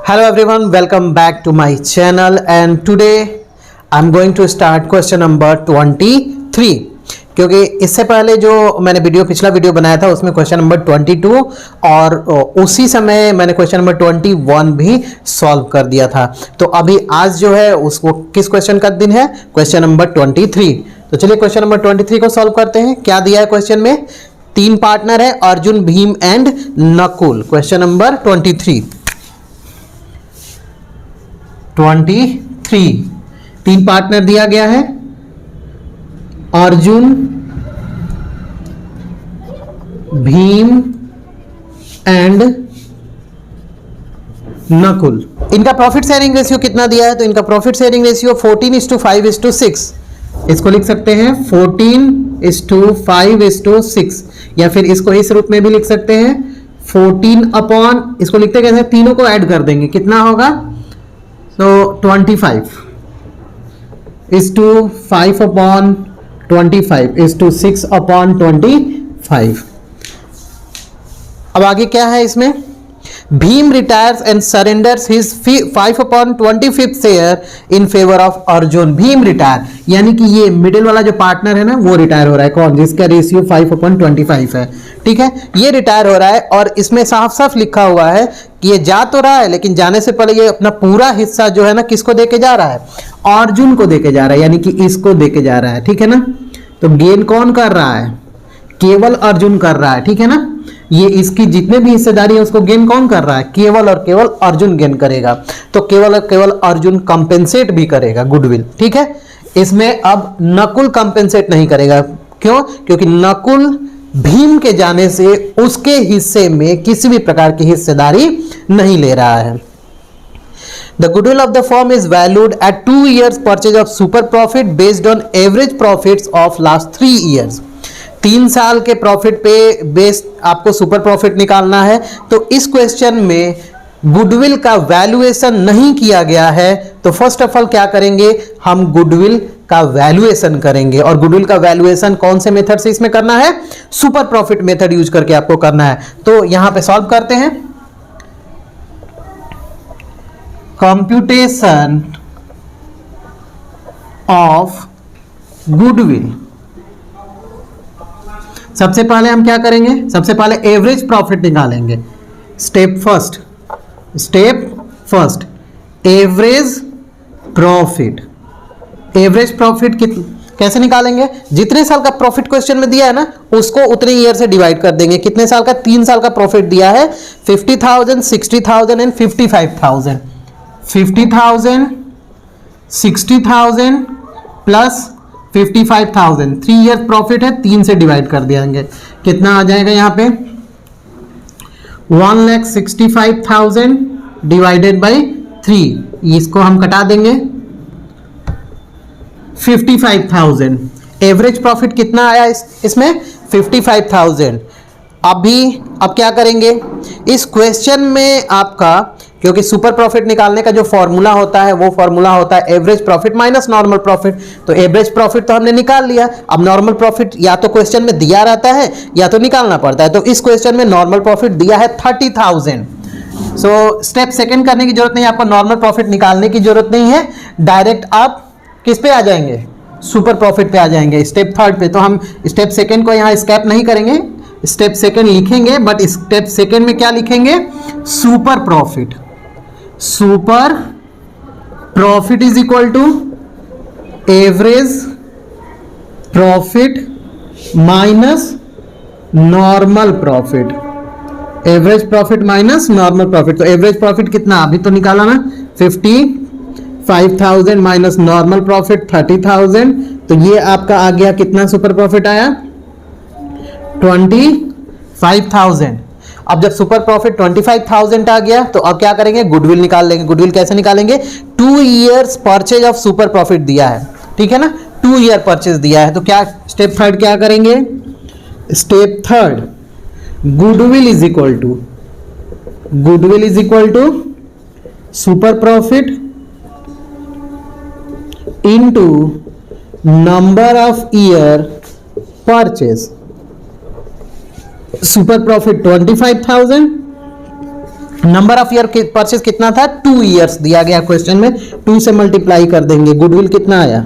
Hello everyone, welcome back to my channel and today I'm going to start question number 23 क्योंकि इससे पहले जो मैंने पिछला वीडियो बनाया था उसमें क्वेश्चन नंबर 22 और उसी समय मैंने क्वेश्चन नंबर 21 भी सॉल्व कर दिया था। तो अभी आज जो है उसको किस क्वेश्चन का दिन है, क्वेश्चन नंबर 23। तो चलिए क्वेश्चन नंबर 23 को सॉल्व करते हैं। क्या दिया है क्वेश्चन में? 3 पार्टनर है, Arjun, Bhim and Nakul. Question number 23 3 partner दिया गया है, अर्जुन, भीम एंड नकुल। इनका प्रॉफिट शेयरिंग रेशियो कितना दिया है? तो इनका प्रॉफिट शेयरिंग रेशियो 14:5:6। इसको लिख सकते हैं 14:5:6 या फिर इसको इस रूप में भी लिख सकते हैं 14 अपॉन, इसको लिखते कैसे, तीनों को ऐड कर देंगे, कितना होगा? तो 25:5/25:6/25। अब आगे क्या है इसमें? Bhim retires and surrenders his 5/25 share in favour of Arjun. Bhim retire यानी कि ये मिडिल वाला जो पार्टनर है ना वो रिटायर हो रहा है। कौन? जिसका रेशियो 5/25 है। ठीक है, ये रिटायर हो रहा है और इसमें साफ साफ लिखा हुआ है कि ये जा तो रहा है लेकिन जाने से पहले ये अपना पूरा हिस्सा जो है ना किसको देके जा रहा है? अर्जुन को देके जा रहा है, यानी कि इसको देके जा रहा है। ठीक है ना, तो गेन कौन कर रहा है? केवल अर्जुन कर रहा है। ठीक है ना, ये इसकी जितने भी हिस्सेदारी है उसको गेन कौन कर रहा है? केवल और केवल अर्जुन गेन करेगा। तो केवल और केवल अर्जुन कंपेंसेट भी करेगा गुडविल। ठीक है, इसमें अब नकुल कंपेंसेट नहीं करेगा। क्यों? क्योंकि नकुल भीम के जाने से उसके हिस्से में किसी भी प्रकार की हिस्सेदारी नहीं ले रहा है। The goodwill of the firm is valued at 2 years purchase of super profit based on average profits of last 3 years। 3 साल के प्रॉफिट पे बेस्ड आपको सुपर प्रॉफिट निकालना है। तो इस क्वेश्चन में गुडविल का वैल्यूएशन नहीं किया गया है। तो फर्स्ट ऑफ ऑल क्या करेंगे, हम गुडविल का वैल्यूएशन करेंगे। और गुडविल का वैल्यूएशन कौन से मेथड से इसमें करना है? सुपर प्रॉफिट मेथड यूज करके आपको करना है। तो यहां पे सॉल्व करते हैं। Computation of goodwill. सबसे पहले हम क्या करेंगे? सबसे पहले एवरेज प्रॉफिट निकालेंगे। Step first average profit. Average profit कैसे निकालेंगे? जितने साल का प्रॉफिट क्वेश्चन में दिया है ना उसको उतने ईयर से डिवाइड कर देंगे। कितने साल का? 3 साल का प्रॉफिट दिया है। 50,000, 60,000 एंड 55,000। 50,000, 60,000 प्लस 55,000, 3 ईयर प्रॉफिट है, 3 से डिवाइड कर देंगे। कितना आ जाएगा यहाँ पे? 1,65,000 डिवाइडेड बाई 3। इसको हम कटा देंगे। 55,000 एवरेज प्रॉफिट कितना आया इसमें? 55,000। अब क्या करेंगे इस क्वेश्चन में? आपका क्योंकि सुपर प्रॉफिट निकालने का जो फॉर्मूला होता है वो फॉर्मूला होता है average profit minus normal profit. तो एवरेज प्रॉफिट तो हमने निकाल लिया। अब नॉर्मल प्रॉफिट या तो क्वेश्चन में दिया रहता है या तो निकालना पड़ता है। तो इस क्वेश्चन में नॉर्मल प्रॉफिट दिया है 30,000। सो स्टेप सेकंड करने की जरूरत नहीं, आपको नॉर्मल प्रॉफिट निकालने की जरूरत नहीं है। डायरेक्ट आप किस पे आ जाएंगे? सुपर प्रॉफिट पे आ जाएंगे, स्टेप थर्ड पे। तो हम स्टेप सेकंड को यहाँ स्किप नहीं करेंगे, स्टेप सेकंड लिखेंगे, बट स्टेप सेकंड में क्या लिखेंगे? Super profit. Super profit is equal to average profit minus normal profit. Average profit minus normal profit. तो एवरेज प्रॉफिट कितना अभी तो निकाला ना? 55,000 माइनस नॉर्मल प्रॉफिट 30,000। तो ये आपका आ गया कितना सुपर प्रॉफिट आया? 25,000। अब जब सुपर प्रॉफिट 25,000 आ गया तो अब क्या करेंगे? गुडविल निकाल लेंगे। गुडविल कैसे निकालेंगे? 2 years purchase of super profit दिया है। ठीक है ना, 2 ईयर परचेज दिया है। तो क्या स्टेप थर्ड क्या करेंगे? Step third goodwill is equal to super profit into number of year purchase. Super profit 25,000 number of year purchase कितना था, 2 ईयर्स दिया गया क्वेश्चन में, 2 से मल्टीप्लाई कर देंगे, गुडविल कितना आया,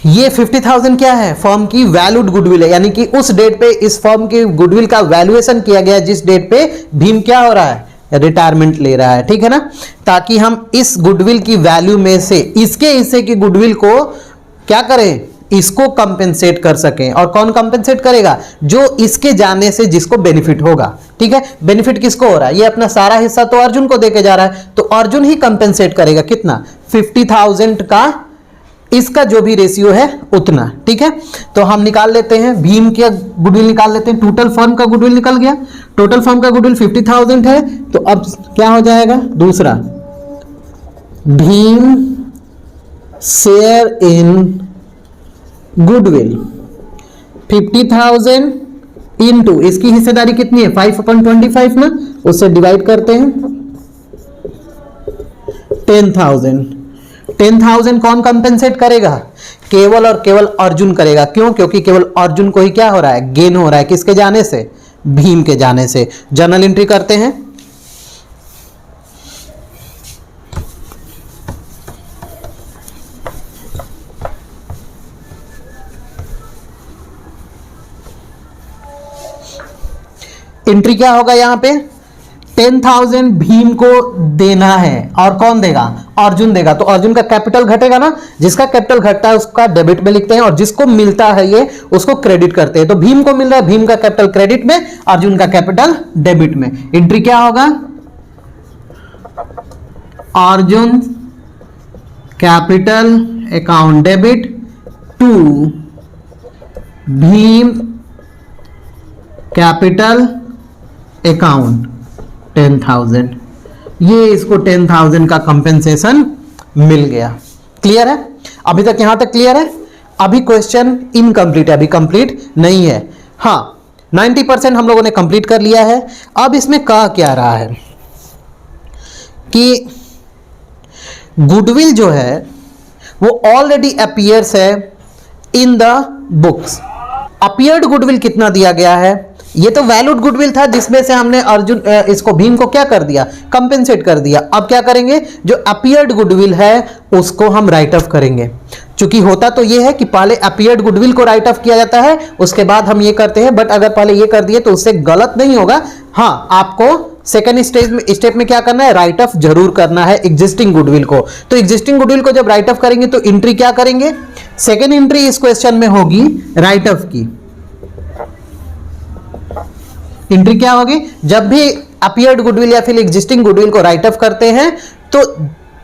ये 50,000 क्या है, फर्म की वैल्यूड गुडविल है, यानी कि उस डेट पे इस फर्म की गुडविल का वैल्यूएशन किया गया जिस डेट पे भीम क्या हो रहा है, रिटायरमेंट ले रहा है, ठीक है ना, ताकि हम इस गुडविल की वैल्यू में से इसके हिस्से की गुडविल को क्या करें, इसको कंपेंसेट कर सकें। और कौन कंपेंसेट करेगा, जो इसके जाने से जिसको बेनिफिट होगा, ठीक है, बेनिफिट किसको हो रहा है, ये अपना सारा हिस्सा तो अर्जुन को देके जा रहा है, तो अर्जुन ही कंपेंसेट करेगा, कितना, 50,000 का इसका जो भी रेशियो है उतना, ठीक है। तो हम निकाल लेते हैं भीम के गुडविल निकाल लेते हैं, टोटल फर्म का गुडविल निकल गया, टोटल फर्म का गुडविल 50,000 है, तो अब क्या हो जाएगा, दूसरा Bhim share in goodwill 50,000 into इसकी हिस्सेदारी कितनी है, 5/25 ना, उससे डिवाइड करते हैं 10,000। 10,000 कौन कंपेंसेट करेगा, केवल और केवल अर्जुन करेगा, क्यों, क्योंकि केवल अर्जुन को ही क्या हो रहा है, गेन हो रहा है, किसके जाने से, भीम के जाने से। जर्नल एंट्री करते हैं, एंट्री क्या होगा यहां पे, 10,000 भीम को देना है, और कौन देगा, अर्जुन देगा, तो अर्जुन का कैपिटल घटेगा ना, जिसका कैपिटल घटता है उसका डेबिट में लिखते हैं, और जिसको मिलता है ये उसको क्रेडिट करते हैं। तो भीम को मिल रहा है, भीम का कैपिटल क्रेडिट में, अर्जुन का कैपिटल डेबिट में। एंट्री क्या होगा, Arjun capital account debit to Bhim capital account 10,000, ये इसको 10,000 का कंपेंसेशन मिल गया। क्लियर है, अभी तक यहां तक क्लियर है। अभी क्वेश्चन इनकम्प्लीट है, अभी कंप्लीट नहीं है। हाँ, 90% हम लोगों ने कंप्लीट कर लिया है। अब इसमें कहा क्या रहा है कि गुडविल जो है वो ऑलरेडी अपीयर्स है in the books. Appeared goodwill कितना दिया गया है, ये तो वैल्यूड गुडविल था जिसमें से हमने अर्जुन इसको भीम को क्या कर दिया, कंपेंसेट कर दिया। अब क्या करेंगे, जो अपीयर्ड गुडविल है उसको हम राइट ऑफ करेंगे। चूंकि होता तो ये है कि पहले अपीयर्ड गुडविल को राइट ऑफ किया जाता है, उसके बाद हम ये करते हैं, बट अगर पहले ये कर दिए तो उससे गलत नहीं होगा। हाँ, आपको सेकंड स्टेप में क्या करना है, राइट ऑफ जरूर करना है एग्जिस्टिंग गुडविल को। तो एग्जिस्टिंग गुडविल को जब राइट ऑफ करेंगे तो एंट्री क्या करेंगे, सेकंड एंट्री इस क्वेश्चन में होगी राइट ऑफ की। एंट्री क्या होगी, जब भी अपीयर्ड गुडविल या फिर एग्जिस्टिंग गुडविल को राइट ऑफ करते हैं तो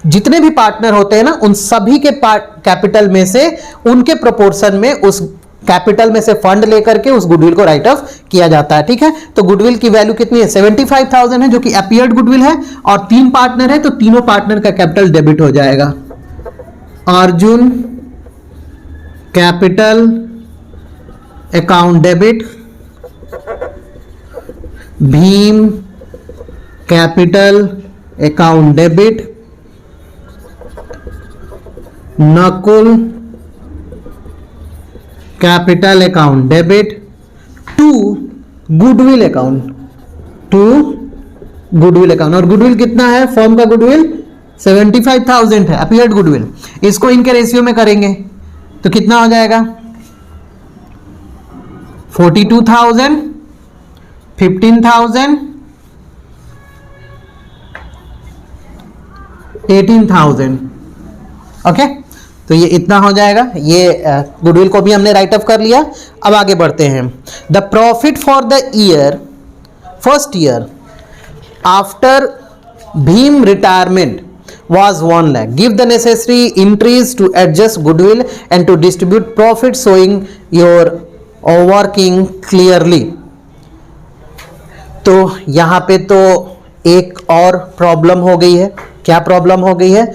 जितने भी पार्टनर होते हैं ना, उन सभी के कैपिटल में से उनके प्रोपोर्शन में उस कैपिटल में से फंड लेकर के उस गुडविल को राइट ऑफ किया जाता है, ठीक है। तो गुडविल की वैल्यू कितनी है, 75,000 है, जो कि अपीयर्ड गुडविल है, और 3 पार्टनर है तो तीनों पार्टनर का कैपिटल डेबिट हो जाएगा। Arjun capital account debit, Bhim capital account debit, Nakul capital account debit to goodwill account, और गुडविल कितना है, फर्म का गुडविल 75,000 है, अपीयर्ड गुडविल। इसको इनके रेशियो में करेंगे तो कितना हो जाएगा, 42,000, 15,000, 18,000। ओके, तो ये इतना हो जाएगा। ये गुडविल को भी हमने राइट ऑफ कर लिया। अब आगे बढ़ते हैं। The profit for the year, first year after Bhim retirement was 1 lakh. Give the necessary entries to adjust goodwill and to distribute profit, showing your working clearly. तो यहाँ पे तो एक और प्रॉब्लम हो गई है। क्या प्रॉब्लम हो गई है,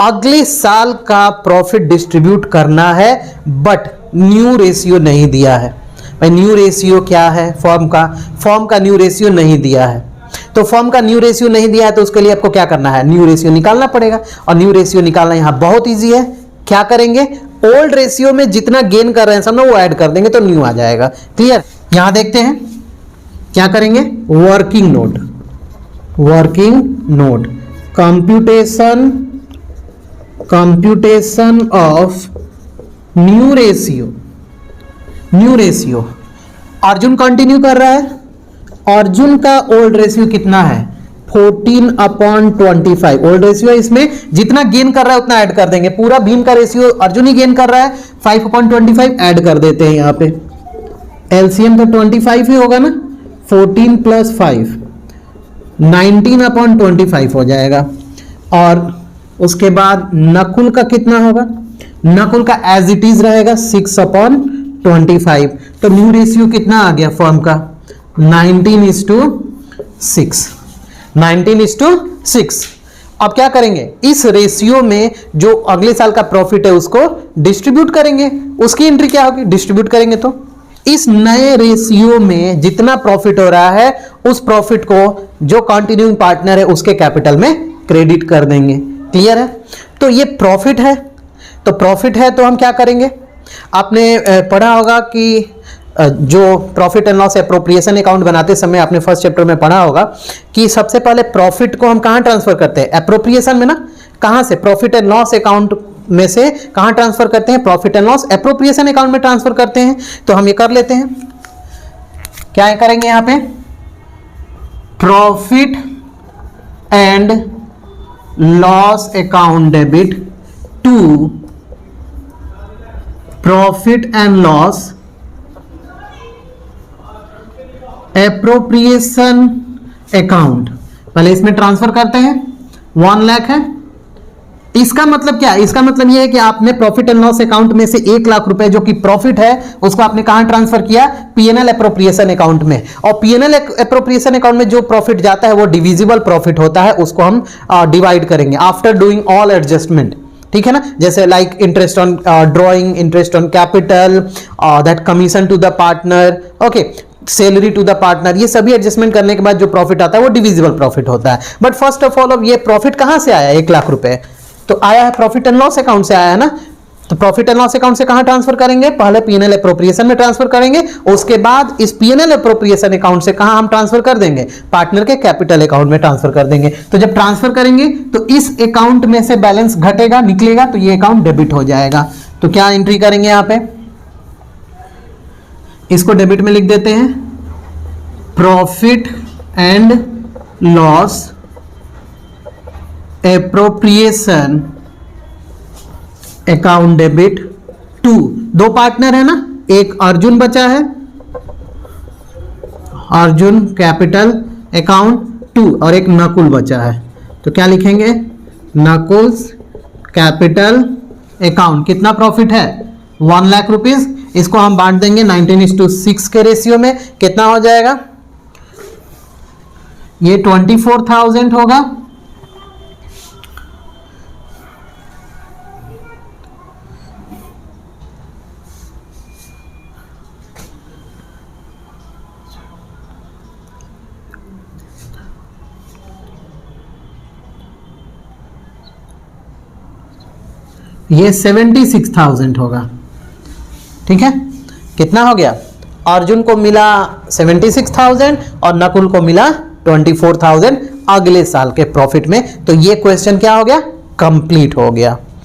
अगले साल का प्रॉफिट डिस्ट्रीब्यूट करना है बट न्यू रेशियो नहीं दिया है। भाई न्यू रेशियो क्या है, फर्म का न्यू रेशियो नहीं दिया है। तो फर्म का न्यू रेशियो नहीं दिया है तो उसके लिए आपको क्या करना है, न्यू रेशियो निकालना पड़ेगा। और न्यू रेशियो निकालना यहाँ बहुत इजी है। क्या करेंगे, ओल्ड रेशियो में जितना गेन कर रहे हैं सब ना वो ऐड कर देंगे तो न्यू आ जाएगा। क्लियर, यहां देखते हैं क्या करेंगे, working note. Working note, computation of new ratio. Arjun continue कर रहा है। अर्जुन का ओल्ड रेशियो कितना है? 14/25 ओल्ड रेशियो है। इसमें जितना गेन कर रहा है उतना ऐड कर देंगे। पूरा भीम का रेशियो अर्जुन ही गेन कर रहा है, 5/25 ऐड कर देते हैं यहां पे। एलसीएम तो 25 ही होगा ना, 14 + 5 19/25 हो जाएगा। और उसके बाद नकुल का कितना होगा? नकुल का एज इट इज रहेगा 6/25। तो न्यू रेशियो कितना आ गया फर्म का? 19:6। 19:6। अब क्या करेंगे? इस रेशियो में जो अगले साल का प्रॉफिट है उसको डिस्ट्रीब्यूट करेंगे। उसकी एंट्री क्या होगी? डिस्ट्रीब्यूट करेंगे तो इस नए रेशियो में जितना प्रॉफिट हो रहा है उस प्रॉफिट को जो कंटिन्यूइंग पार्टनर है उसके कैपिटल में क्रेडिट कर देंगे। क्लियर है? तो ये प्रॉफिट है। तो प्रॉफिट है तो हम क्या करेंगे? आपने पढ़ा होगा कि जो profit and loss appropriation account बनाते समय आपने फर्स्ट चैप्टर में पढ़ा होगा कि सबसे पहले प्रॉफिट को हम कहां ट्रांसफर करते हैं? एप्रोप्रिएशन में ना। कहां से? प्रॉफिट एंड लॉस अकाउंट में से कहां ट्रांसफर करते हैं? Profit and loss appropriation account में ट्रांसफर करते हैं। तो हम ये कर लेते हैं। क्या करेंगे यहां पे? Profit and loss account debit to profit and loss appropriation account. पहले इसमें ट्रांसफर करते हैं। 1 लाख है। इसका मतलब क्या है? इसका मतलब यह है कि आपने प्रॉफिट एंड लॉस अकाउंट में से 1 लाख रुपए जो कि प्रॉफिट है उसको आपने कहां ट्रांसफर किया? पीएनएल एप्रोप्रिएशन अकाउंट में। और पीएनएल एप्रोप्रिएशन अकाउंट में जो प्रॉफिट जाता है वो डिविजिबल प्रॉफिट होता है, उसको हम डिवाइड करेंगे आफ्टर डूइंग ऑल एडजस्टमेंट। ठीक है ना? जैसे like interest on drawing, interest on capital, that commission to the partner, okay, salary to the partner, ये सभी एडजस्टमेंट करने के बाद जो प्रॉफिट आता है वो डिविजिबल प्रॉफिट होता है। बट फर्स्ट ऑफ ऑल अब ये प्रॉफिट कहां से आया? 1 लाख रुपए तो आया है प्रॉफिट एंड लॉस अकाउंट से आया है ना। तो प्रॉफिट एंड लॉस अकाउंट से कहां ट्रांसफर करेंगे? पहले पीएनएल एप्रोप्रिएशन में ट्रांसफर करेंगे। उसके बाद इस पीएनएल एप्रोप्रिएशन अकाउंट से कहां हम ट्रांसफर कर देंगे? पार्टनर के कैपिटल अकाउंट में ट्रांसफर कर देंगे। तो जब ट्रांसफर करेंगे तो इस अकाउंट में से बैलेंस घटेगा, निकलेगा, तो ये अकाउंट डेबिट हो जाएगा। तो क्या एंट्री करेंगे यहां पे? इसको डेबिट में लिख देते हैं। Profit and loss appropriation account debit to, 2 partner है ना, एक अर्जुन बचा है, अर्जुन कैपिटल अकाउंट 2, और एक नकुल बचा है। तो क्या लिखेंगे? Nakul's capital account. कितना प्रॉफिट है? 1 लाख रुपीज। इसको हम बांट देंगे 19:6 के रेशियो में। कितना हो जाएगा? ये 24,000 होगा। ये 76,000 होगा। ठीक है? कितना हो गया? अर्जुन को मिला 76,000 और नकुल को मिला 24,000 अगले साल के प्रॉफिट में। तो ये क्वेश्चन क्या हो गया? कंप्लीट हो गया।